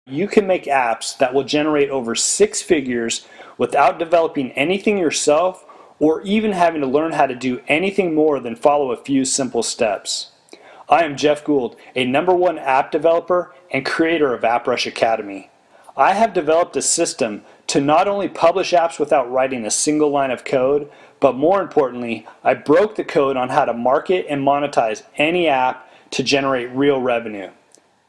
You can make apps that will generate over 6 figures without developing anything yourself or even having to learn how to do anything more than follow a few simple steps. I am Jeff Gould, a #1 app developer and creator of AppRush Academy. I have developed a system to not only publish apps without writing a single line of code, but more importantly, I broke the code on how to market and monetize any app to generate real revenue.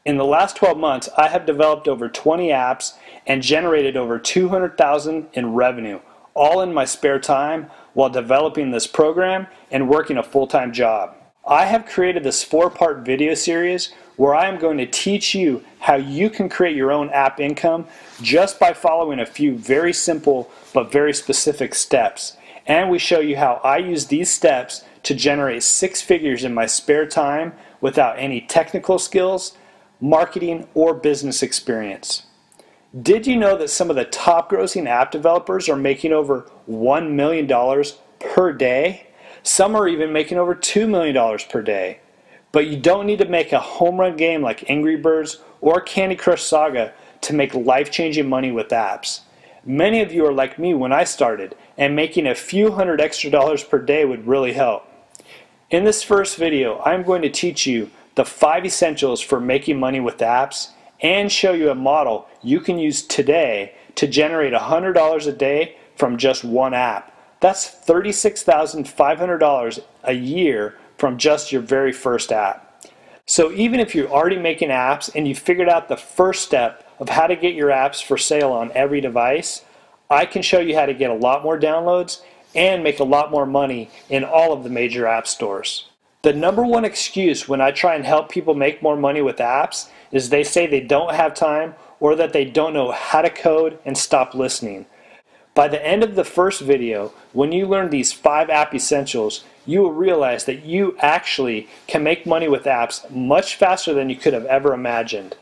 In the last 12 months, I have developed over 20 apps and generated over $200,000 in revenue, all in my spare time while developing this program and working a full-time job. I have created this 4-part video series where I am going to teach you how you can create your own app income just by following a few very simple but very specific steps. And we show you how I use these steps to generate 6 figures in my spare time without any technical skills, marketing, or business experience. Did you know that some of the top grossing app developers are making over $1 million per day? Some are even making over $2 million per day. But you don't need to make a home run game like Angry Birds or Candy Crush Saga to make life-changing money with apps. Many of you are like me when I started, and making a few hundred extra dollars per day would really help. In this first video, I'm going to teach you the 5 essentials for making money with apps and show you a model you can use today to generate $100 a day from just one app. That's $36,500 a year from just your very first app. So even if you're already making apps and you figured out the first step of how to get your apps for sale on every device, I can show you how to get a lot more downloads and make a lot more money in all of the major app stores. The #1 excuse when I try and help people make more money with apps is they say they don't have time or that they don't know how to code and stop listening. By the end of the first video, when you learn these 5 app essentials, you will realize that you actually can make money with apps much faster than you could have ever imagined.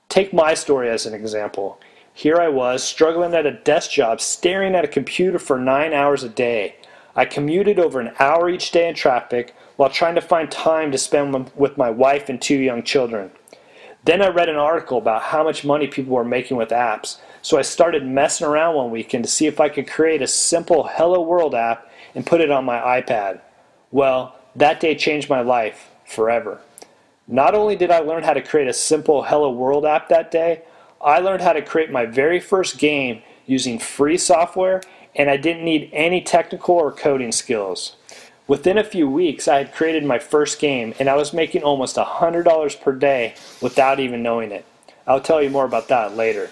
Take my story as an example. Here I was struggling at a desk job, staring at a computer for 9 hours a day. I commuted over an hour each day in traffic while trying to find time to spend with my wife and 2 young children. Then I read an article about how much money people were making with apps, so I started messing around one weekend to see if I could create a simple Hello World app and put it on my iPad. Well, that day changed my life forever. Not only did I learn how to create a simple Hello World app that day, I learned how to create my very first game using free software, and I didn't need any technical or coding skills. Within a few weeks, I had created my first game, and I was making almost $100 per day without even knowing it. I'll tell you more about that later.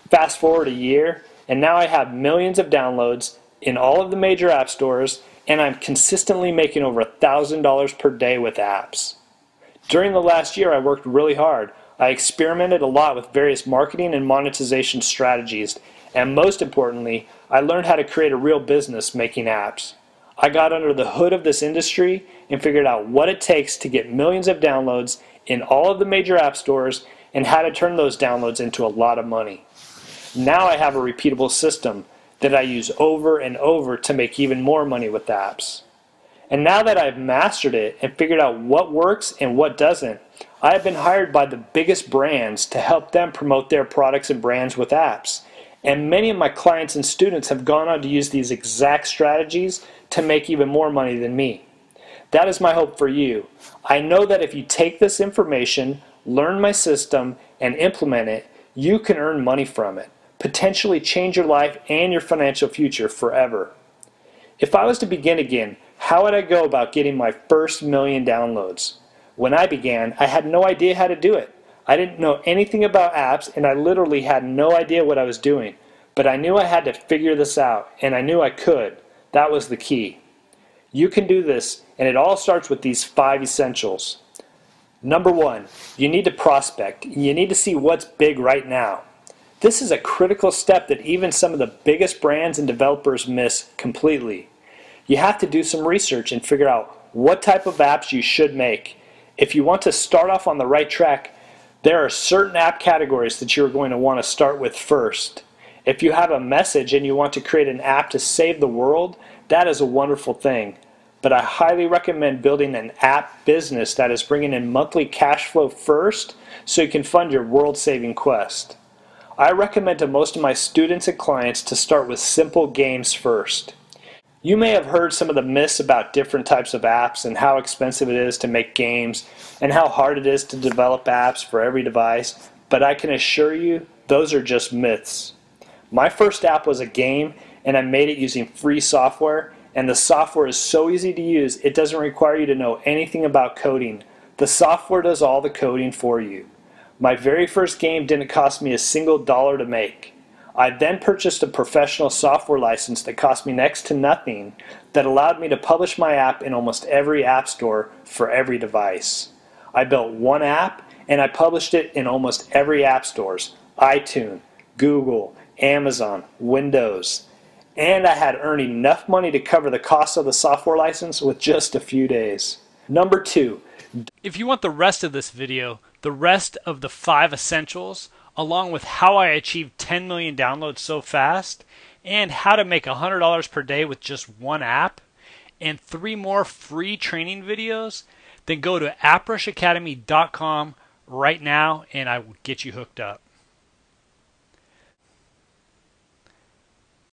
Fast forward a year, and now I have millions of downloads in all of the major app stores, and I'm consistently making over $1,000 per day with apps. During the last year, I worked really hard. I experimented a lot with various marketing and monetization strategies, and most importantly, I learned how to create a real business making apps. I got under the hood of this industry and figured out what it takes to get millions of downloads in all of the major app stores and how to turn those downloads into a lot of money. Now I have a repeatable system that I use over and over to make even more money with apps. And now that I've mastered it and figured out what works and what doesn't, I have been hired by the biggest brands to help them promote their products and brands with apps. And many of my clients and students have gone on to use these exact strategies to make even more money than me. That is my hope for you. I know that if you take this information, learn my system, and implement it, you can earn money from it, potentially change your life and your financial future forever. If I was to begin again, how would I go about getting my first million downloads? When I began, I had no idea how to do it. I didn't know anything about apps, and I literally had no idea what I was doing. But I knew I had to figure this out, and I knew I could. That was the key. You can do this, and it all starts with these 5 essentials. #1, you need to prospect. You need to see what's big right now. This is a critical step that even some of the biggest brands and developers miss completely. You have to do some research and figure out what type of apps you should make. If you want to start off on the right track, there are certain app categories that you're going to want to start with first. If you have a message and you want to create an app to save the world, that is a wonderful thing. but I highly recommend building an app business that is bringing in monthly cash flow first so you can fund your world-saving quest. I recommend to most of my students and clients to start with simple games first. You may have heard some of the myths about different types of apps and how expensive it is to make games and how hard it is to develop apps for every device, but I can assure you those are just myths. My first app was a game, and I made it using free software, and the software is so easy to use it doesn't require you to know anything about coding. The software does all the coding for you. My very first game didn't cost me a single dollar to make. I then purchased a professional software license that cost me next to nothing that allowed me to publish my app in almost every app store for every device. I built one app and I published it in almost every app stores: iTunes, Google, Amazon, Windows. And I had earned enough money to cover the cost of the software license with just a few days. Number 2. If you want the rest of this video, the rest of the 5 essentials, along with how I achieved 10 million downloads so fast, and how to make $100 per day with just one app, and 3 more free training videos, then go to apprushacademy.com right now and I will get you hooked up.